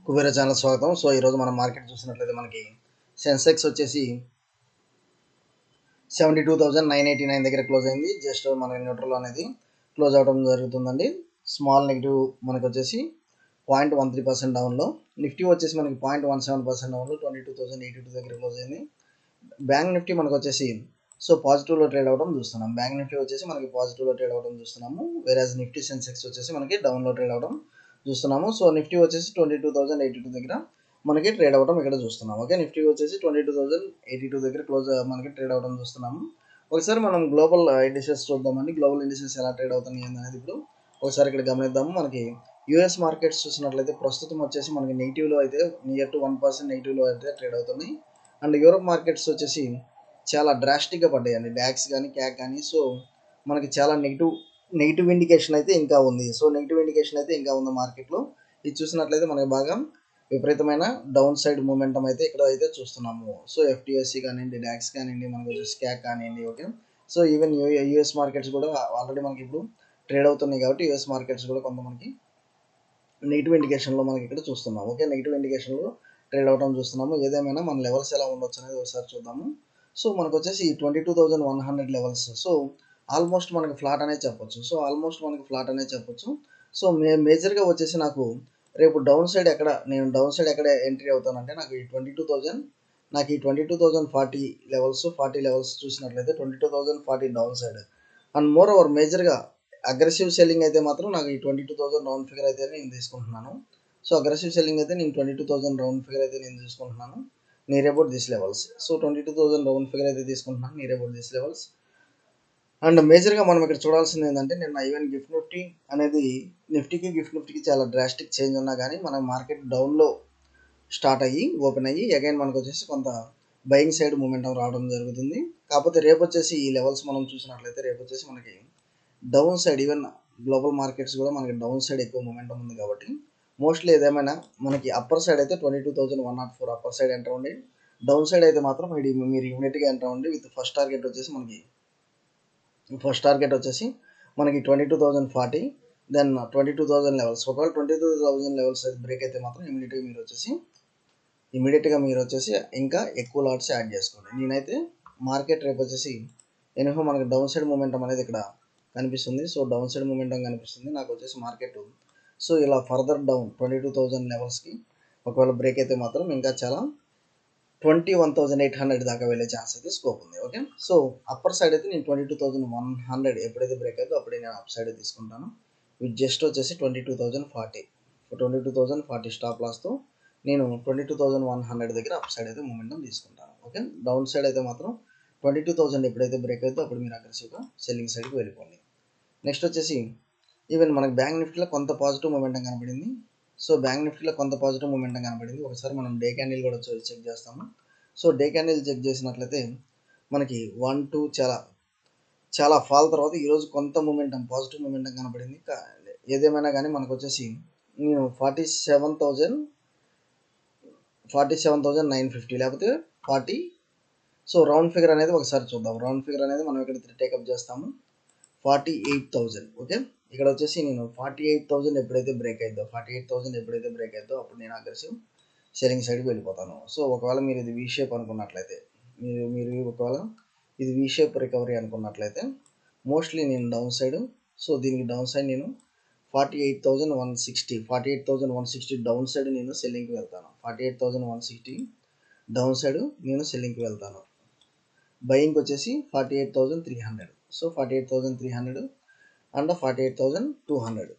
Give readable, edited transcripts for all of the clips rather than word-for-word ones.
Kubera channel స్వాగతం. So ఈరోజు మనం మార్కెట్ చూసినట్లయితే మనకి సెన్సెక్స్ వచ్చేసి 72,989 దగ్గర క్లోజ్ అయింది. జస్ట్ మనకి న్యూట్రల్ అనేది క్లోజ్ అవడం జరుగుతుందండి. స్మాల్ నెగిటివ్ మనకి వచ్చేసి 0.13% డౌన్లో. నిఫ్టీ వచ్చేసి మనకి 0.17% డౌన్లో 22,082 దగ్గర క్లోజ్ అయింది. బ్యాంక్ నిఫ్టీ మనకు వచ్చేసి పాజిటివ్లో ట్రేడ్ అవ్వడం చూస్తున్నాం. బ్యాంక్ నిఫ్టీ వచ్చేసి మనకి పాజిటివ్లో ట్రేడ్ అవ్వడం చూస్తున్నాము. వేరేజ్ నిఫ్టీ సెన్సెక్స్ వచ్చేసి మనకి డౌన్లో ట్రేడ్ అవ్వడం చూస్తున్నాము. సో నిఫ్టీ వచ్చేసి 22,082 దగ్గర మనకి ట్రేడ్ అవ్వడం ఇక్కడ చూస్తున్నాం. ఓకే, నిఫ్టీ వచ్చేసి 22,082 దగ్గర క్లోజ్ మనకి ట్రేడ్ అవ్వడం చూస్తున్నాము. ఒకసారి మనం గ్లోబల్ ఇండిసెస్ చూద్దామండి. గ్లోబల్ ఇండిసెస్ ఎలా ట్రేడ్ అవుతున్నాయి అనేది ఇప్పుడు ఒకసారి ఇక్కడ గమనిద్దాము. మనకి యూఎస్ మార్కెట్స్ చూసినట్లయితే ప్రస్తుతం వచ్చేసి మనకి నెగిటివ్లో అయితే నియర్ టు 1% నెగిటివ్లో అయితే ట్రేడ్ అవుతున్నాయి. అండ్ యూరోప్ మార్కెట్స్ వచ్చేసి చాలా డ్రాస్టిక్గా పడ్డాయండి. డాక్స్ కానీ క్యాక్ కానీ. సో మనకి చాలా నెగిటివ్ ఇండికేషన్ అయితే ఇంకా ఉంది. సో నెగిటివ్ ఇండికేషన్ అయితే ఇంకా ఉంది మార్కెట్లో. ఇది చూసినట్లయితే మనకి బాగా విపరీతమైన డౌన్ సైడ్ మూమెంటం అయితే ఇక్కడ అయితే చూస్తున్నాము. సో ఎఫ్టీఎస్సీ కానివ్వండి, డాక్స్ కానివ్వండి, మనకు వచ్చేసి క్యాక్ కానివ్వండి. Okay, so even US markets కూడా ఆల్రెడీ మనకి ఇప్పుడు ట్రేడ్ అవుతున్నాయి కాబట్టి యూఎస్ మార్కెట్స్ కూడా కొంత మనకి నెగిటివ్ ఇండికేషన్లో మనకి ఇక్కడ చూస్తున్నాం. ఓకే, నెగిటివ్ ఇండికేషన్లో ట్రేడ్ అవడం చూస్తున్నాము. ఏదేమైనా మన లెవెల్స్ ఎలా ఉండొచ్చు అనేది ఒకసారి చూద్దాము. సో మనకు వచ్చేసి 22,100 లెవెల్స్. సో ఆల్మోస్ట్ మనకి ఫ్లాట్ అనేది చెప్పొచ్చు. సో మేజర్గా వచ్చేసి నాకు రేపు డౌన్ సైడ్ ఎక్కడ ఎంట్రీ అవుతానంటే నాకు ఈ 22,040 లెవెల్స్ చూసినట్లయితే 22,040 down side. And more over మేజర్గా అగ్రెసివ్ సెల్లింగ్ అయితే మాత్రం నాకు ఈ 22,000 రౌండ్ ఫిగర్ అయితే నేను తీసుకుంటున్నాను. సో అగ్రెసివ్ సెల్లింగ్ అయితే నేను 22,000 రౌండ్ ఫిగర్ అయితే నేను తీసుకుంటున్నాను near about this levels. So 22,000 round figure అయితే తీసుకుంటున్నాను near about this levels. And మేజర్గా మనం ఇక్కడ చూడాల్సింది ఏంటంటే నిన్న ఈవెన్ గిఫ్ట్ నిఫ్టీ అనేది గిఫ్ట్ నిఫ్టీకి చాలా డ్రాస్టిక్ చేంజ్ ఉన్నా కానీ మన మార్కెట్ డౌన్లో స్టార్ట్ అయ్యి ఓపెన్ అయ్యి అగైన్ మనకు వచ్చేసి కొంత బయింగ్ సైడ్ మూమెంటం రావడం జరుగుతుంది. కాకపోతే రేపు వచ్చేసి ఈ లెవెల్స్ మనం చూసినట్లయితే రేపు వచ్చేసి మనకి down side even global markets కూడా మనకి డౌన్ సైడ్ ఎక్కువ మూమెంటం ఉంది కాబట్టి మోస్ట్లీ ఏదేమైనా మనకి అప్పర్ సైడ్ అయితే 22,104 అప్పర్ సైడ్ ఎంటర్ ఉండి, డౌన్ సైడ్ అయితే మాత్రం మీరు ఇమీడియట్గా ఎంటర్ ఉండి విత్ ఫస్ట్ టార్గెట్ వచ్చేసి మనకి 22,040 దెన్ 22,000 లెవెల్స్. ఒకవేళ 22,000 లెవెల్స్ బ్రేక్ అయితే మాత్రం ఇమీడియట్గా మీరు వచ్చేసి ఇంకా ఎక్కువ లాట్స్ యాడ్ చేసుకోండి. నేనైతే మార్కెట్ రేపు వచ్చేసి ఎనిహో మనకి డౌన్ సైడ్ మూమెంటం అనేది ఇక్కడ కనిపిస్తుంది. సో డౌన్ సైడ్ మూమెంటం కనిపిస్తుంది నాకు వచ్చేసి మార్కెట్. సో ఇలా ఫర్దర్ డౌన్ 22,000 లెవెల్స్కి ఒకవేళ బ్రేక్ అయితే మాత్రం ఇంకా చాలా 21,800 దాకా వెళ్ళే ఛాన్స్ అయితే స్కోప్ ఉంది. ఓకే, సో అప్పర్ సైడ్ అయితే నేను 22,100 ఎప్పుడైతే బ్రేక్ అయితే అప్పుడే నేను అప్ సైడ్ తీసుకుంటాను. విత్ జస్ట్ వచ్చేసి 22,040 స్టాప్ లాస్తో నేను 22,100 దగ్గర అప్ సైడ్ అయితే మూమెంటం తీసుకుంటాను. ఓకే, డౌన్ సైడ్ అయితే మాత్రం 22,000 ఎప్పుడైతే బ్రేక్ అయితే అప్పుడు మీరు అగ్రెసివ్గా సెల్లింగ్ సైడ్కి వెళ్ళిపోండి. నెక్స్ట్ వచ్చేసి ఈవెన్ మనకి బ్యాంక్ నిఫ్టీలో కొంత పాజిటివ్ మూమెంటం కనబడింది. సో బ్యాంక్ నిఫ్టీలో కొంత పాజిటివ్ మూమెంటం కనబడింది. ఒకసారి మనం డే క్యాండిల్ కూడా చెక్ చేస్తాము. సో డే క్యాండిల్ చెక్ చేసినట్లయితే మనకి 1-2 చాలా ఫాల్ తర్వాత ఈరోజు కొంత మూమెంటం పాజిటివ్ మూమెంటం కనబడింది. ఏదేమైనా కానీ మనకు వచ్చేసి నేను 47,950 లేకపోతే 40. సో రౌండ్ ఫిగర్ అనేది ఒకసారి చూద్దాం. రౌండ్ ఫిగర్ అనేది మనం ఇక్కడ టేకప్ చేస్తాము 48,000. ఓకే, ఇక్కడ వచ్చేసి నేను 48,000 ఎప్పుడైతే బ్రేక్ అయిద్దో అప్పుడు నేను అగ్రెసివ్ సెల్లింగ్ సైడ్కి వెళ్ళిపోతాను. సో ఒకవేళ మీరు ఇది V-షేప్ అనుకున్నట్లయితే మీరు ఒకవేళ ఇది V-షేప్ రికవరీ అనుకున్నట్లయితే మోస్ట్లీ నేను డౌన్ సైడ్, సో దీనికి డౌన్ సైడ్ నేను 48,160 డౌన్ సైడ్ నేను సెల్లింగ్కి వెళ్తాను. 48,160 డౌన్ సైడ్ నేను సెల్లింగ్కి వెళ్తాను. బయింగ్కి వచ్చేసి 48,300. So 48,300 and 48,200.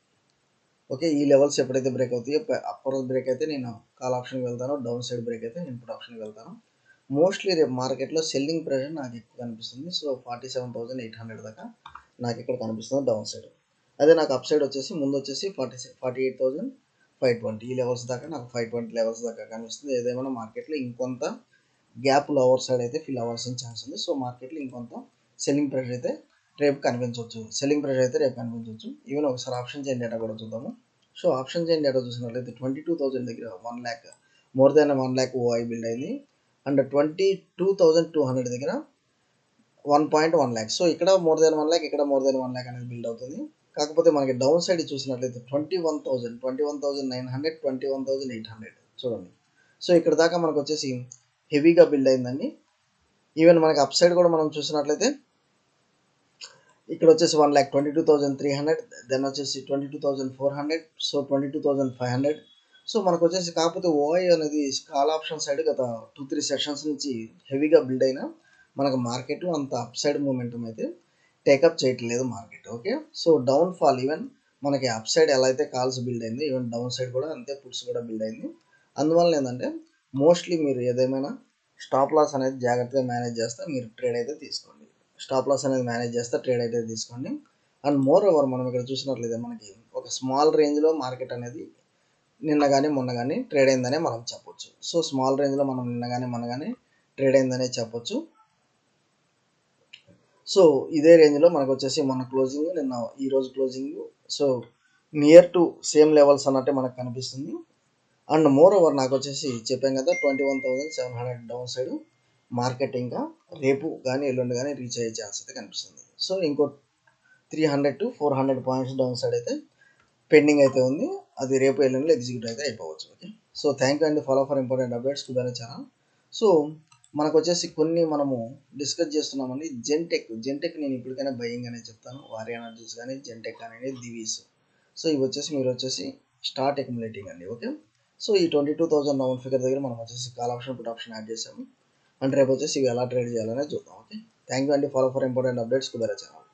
ఓకే, ఈ లెవెల్స్ ఎప్పుడైతే బ్రేక్ అవుతాయో అప్పర్ బ్రేక్ అయితే నేను కాల్ ఆప్షన్కి వెళ్తాను, డౌన్ సైడ్ బ్రేక్ అయితే నేను పుట్ ఆప్షన్కి వెళ్తాను. మోస్ట్లీ రేపు మార్కెట్లో సెల్లింగ్ ప్రెషర్ నాకు ఎక్కువ కనిపిస్తుంది. సో 47,800 దాకా నాకు ఇక్కడ కనిపిస్తుంది డౌన్ సైడ్. అదే నాకు అప్ సైడ్ వచ్చేసి ముందు వచ్చేసి 48,520 ఈ లెవెల్స్ దాకా నాకు 520 లెవెల్స్ దాకా కనిపిస్తుంది. ఏదేమైనా మార్కెట్లో ఇంకొంత గ్యాప్ లోవర్ సైడ్ అయితే ఫిల్ అవ్వాల్సిన ఛాన్స్ ఉంది. సో మార్కెట్లో ఇంకొంత సెల్లింగ్ ప్రెషర్ అయితే రేపు కనిపించవచ్చు. ఈవెన్ ఒకసారి ఆప్షన్ చైన్ డేటా కూడా చూద్దాము. సో ఆప్షన్ చైన్ డేటా చూసినట్లయితే 22,000 దగ్గర 1 lakh more than 1 lakh OI build అయింది. అండ్ 22,200 దగ్గర 1.1 lakh. సో ఇక్కడ మోర్ దాన్ 1 lakh, ఇక్కడ మోర్ దాన్ 1 lakh అనేది బిల్డ్ అవుతుంది. కాకపోతే మనకి డౌన్ సైడ్ చూసినట్లయితే 21,900 21,800 చూడండి. సో ఇక్కడ దాకా మనకు వచ్చేసి హెవీగా బిల్డ్ అయిందండి. ఈవెన్ మనకి అప్ సైడ్ కూడా మనం చూసినట్లయితే ఇక్కడ వచ్చేసి 1,22,300, దెన్ వచ్చేసి 22,400, సో 22,500. సో మనకు వచ్చేసి కాకపోతే ఓఐ అనేది కాల్ ఆప్షన్ సైడ్ గత 2-3 సెషన్స్ నుంచి హెవీగా బిల్డ్ అయినా మనకు మార్కెట్లో అంత అప్ సైడ్ మూమెంటం అయితే టేకప్ చేయట్లేదు market. Okay, so down fall even మనకి అప్ సైడ్ ఎలా అయితే కాల్స్ బిల్డ్ అయింది, ఈవెన్ డౌన్ సైడ్ కూడా అంతే పుట్స్ కూడా బిల్డ్ అయింది. అందువల్ల ఏంటంటే మోస్ట్లీ మీరు ఏదేమైనా స్టాప్ లాస్ అనేది జాగ్రత్తగా మేనేజ్ చేస్తే మీరు ట్రేడ్ అయితే తీసుకోండి. స్టాప్ లాస్ అనేది మేనేజ్ చేస్తే ట్రేడ్ అయితే తీసుకోండి. అండ్ మోర్ ఓవర్ మనం ఇక్కడ చూసినట్లయితే మనకి ఒక స్మాల్ రేంజ్లో మార్కెట్ అనేది నిన్న కానీ మొన్న కానీ ట్రేడ్ అయిందనే మనం చెప్పొచ్చు. సో స్మాల్ రేంజ్లో మనం నిన్న కానీ మొన్న కానీ ట్రేడ్ అయిందనే చెప్పొచ్చు. సో ఇదే రేంజ్లో మనకు వచ్చేసి మన క్లోజింగ్ నిన్న ఈరోజు closing so near to same levels అన్నట్టే మనకు కనిపిస్తుంది. అండ్ మోర్ ఓవర్ నాకు వచ్చేసి చెప్పాం కదా 21,700 డౌన్ సైడ్ మార్కెట్ ఇంకా రేపు కానీ ఎల్లుండి కానీ రీచ్ అయ్యే ఛాన్స్ అయితే కనిపిస్తుంది. సో ఇంకో 300 to 400 పాయింట్స్ డౌన్ సైడ్ అయితే పెండింగ్ అయితే ఉంది. అది రేపు ఎల్లుండిలో ఎగ్జిక్యూట్ అయితే అయిపోవచ్చు. ఓకే, సో థ్యాంక్ యూ అండి. Follow for important updates Kubera channel. So మనకు వచ్చేసి కొన్ని మనము డిస్కస్ చేస్తున్నామండి. జెన్టెక్ నేను ఇప్పటికైనా బయింగ్ అనే చెప్తాను. వారి ఎనర్జీస్ కానీ జెన్టెక్ కానీ దివీస్. సో ఇవి వచ్చేసి మీరు వచ్చేసి స్టార్ట్ అక్యుములేటింగ్ అండి. ఓకే, సో ఈ 22,000 రౌండ్ ఫిగర్ దగ్గర మనం వచ్చేసి call option put option add చేసాము. అండ్ రేపు వచ్చేసి ఇవి ఎలా ట్రేడ్ చేయాలనే చూద్దాం. ఓకే, థ్యాంక్ యూ అండి. Follow for important updates Kubera channel.